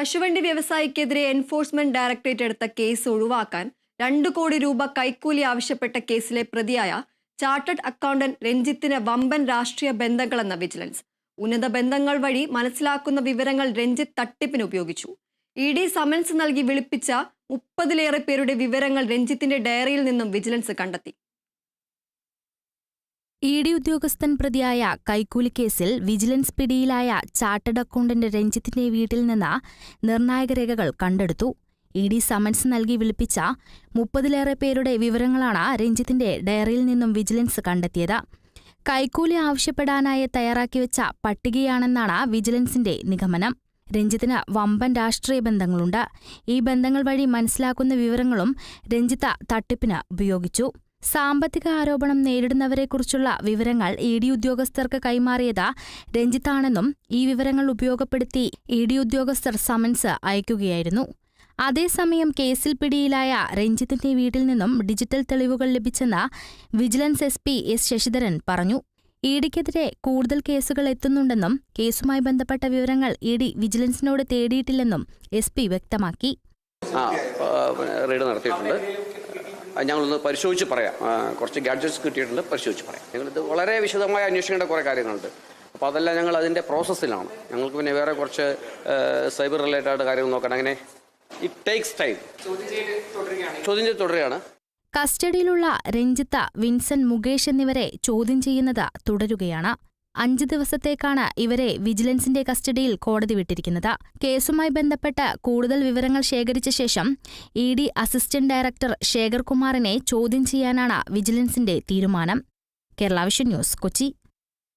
കശുവണ്ടി വ്യവസായിക്കെതിരെ enforcement directorate എടുത്ത case ഒഴിവാക്കാൻ 2 കോടി രൂപ കൈക്കൂലി ആവശ്യപ്പെട്ട കേസിലെ പ്രതിയായ ചാർട്ടേഡ് അക്കൗണ്ടന്റ് രഞ്ജിത്തിന് വമ്പൻ രാഷ്ട്രീയ ബന്ധങ്ങളെന്ന വിജിലൻസ്. ഉന്നത ബന്ധങ്ങൾ വഴി മനസ്സിലാക്കുന്ന വിവരങ്ങൾ രഞ്ജിത്ത് തട്ടിപ്പിന് ഉപയോഗിച്ചു. ED സമൻസ് നൽകി വിളിപ്പിച്ച 30-ലേറെ പേരുടെ വിവരങ്ങൾ രഞ്ജിത്തിന്റെ ഡയറിയിൽ നിന്നും വിജിലൻസ് കണ്ടെത്തി. ED ഉദ്യോഗസ്ഥൻ പ്രതിയായ കൈക്കൂലി കേസിൽ വിജിലൻസ് പിടിയിലായ ചാർട്ടേഡ് അക്കൗണ്ടന്റ് രഞ്ജിത്തിന്റെ വീട്ടിൽ നിന്ന് നിർണായക രേഖകൾ കണ്ടെടുത്തു. ED സമൻസ് നൽകി വിളിപ്പിച്ച 30-ലേറെ പേരുടെ വിവരങ്ങളാണ് രഞ്ജിത്തിന്റെ ഡയറിയിൽ നിന്നും വിജിലൻസ് കണ്ടെത്തിയത്. കൈക്കൂലി ആവശ്യപ്പെടാനായി തയ്യാറാക്കിവെച്ച പട്ടികയാണെന്നാണ് വിജിലൻസിന്റെ നിഗമനം. രഞ്ജിത്തിന് വമ്പൻ രാഷ്ട്രീയ ബന്ധങ്ങളുണ്ട്. ഈ ബന്ധങ്ങൾ വഴി മനസ്സിലാക്കുന്ന വിവരങ്ങളും രഞ്ജിത്ത് തട്ടിപ്പിന് ഉപയോഗിച്ചു. സാമ്പത്തിക ആരോപണം നേരിടുന്നവരെക്കുറിച്ചുള്ള വിവരങ്ങൾ ED ഉദ്യോഗസ്ഥർക്ക് കൈമാറിയത് രഞ്ജിത്താണെന്നും ഈ വിവരങ്ങൾ ഉപയോഗപ്പെടുത്തി ED ഉദ്യോഗസ്ഥർ സമൻസ് അയക്കുകയായിരുന്നു. അതേസമയം കേസിൽ പിടിയിലായ രഞ്ജിത്തിന്റെ വീട്ടിൽ നിന്നും ഡിജിറ്റൽ തെളിവുകൾ ലഭിച്ചെന്ന് വിജിലൻസ് SP S ശശിധരൻ പറഞ്ഞു. EDക്കെതിരെ കൂടുതൽ കേസുകൾ എത്തുന്നുണ്ടെന്നും കേസുമായി ബന്ധപ്പെട്ട വിവരങ്ങൾ ED വിജിലൻസിനോട് തേടിയിട്ടില്ലെന്നും SP വ്യക്തമാക്കി. റെയ്ഡ് നടത്തിയിട്ടുണ്ട്. ഞങ്ങളൊന്ന് പരിശോധിച്ച് പറയാം. കുറച്ച് ഗാഡ്ജറ്റ്സ് കിട്ടിയിട്ടുണ്ട്, പരിശോധിച്ച് പറയാം. ഞങ്ങളിത് വളരെ വിശദമായി അന്വേഷിക്കേണ്ട കുറേ കാര്യങ്ങളുണ്ട്. അപ്പോൾ അതെല്ലാം ഞങ്ങൾ അതിൻ്റെ പ്രോസസ്സിലാണ്. ഞങ്ങൾക്ക് പിന്നെ വേറെ കുറച്ച് സൈബർ റിലേറ്റഡ് കാര്യങ്ങൾ നോക്കണം. അങ്ങനെ ഇറ്റ് ടേക്സ് ടൈം. ചോദ്യം ചെയ്ത് തുടരുകയാണ്. കസ്റ്റഡിയിലുള്ള രഞ്ജിത്ത്, വിൻസെന്റ്, മുകേഷ് എന്നിവരെ ചോദ്യം ചെയ്യുന്നത് തുടരുകയാണ്. 5 ദിവസത്തേക്കാണ് ഇവരെ വിജിലൻസിന്റെ കസ്റ്റഡിയിൽ കോടതി വിട്ടിരിക്കുന്നത്. കേസുമായി ബന്ധപ്പെട്ട് കൂടുതൽ വിവരങ്ങൾ ശേഖരിച്ച ശേഷം ED അസിസ്റ്റന്റ് ഡയറക്ടർ ശേഖർ കുമാറിനെ ചോദ്യം ചെയ്യാനാണ് വിജിലൻസിന്റെ തീരുമാനം. Kerala vision news, Kochi.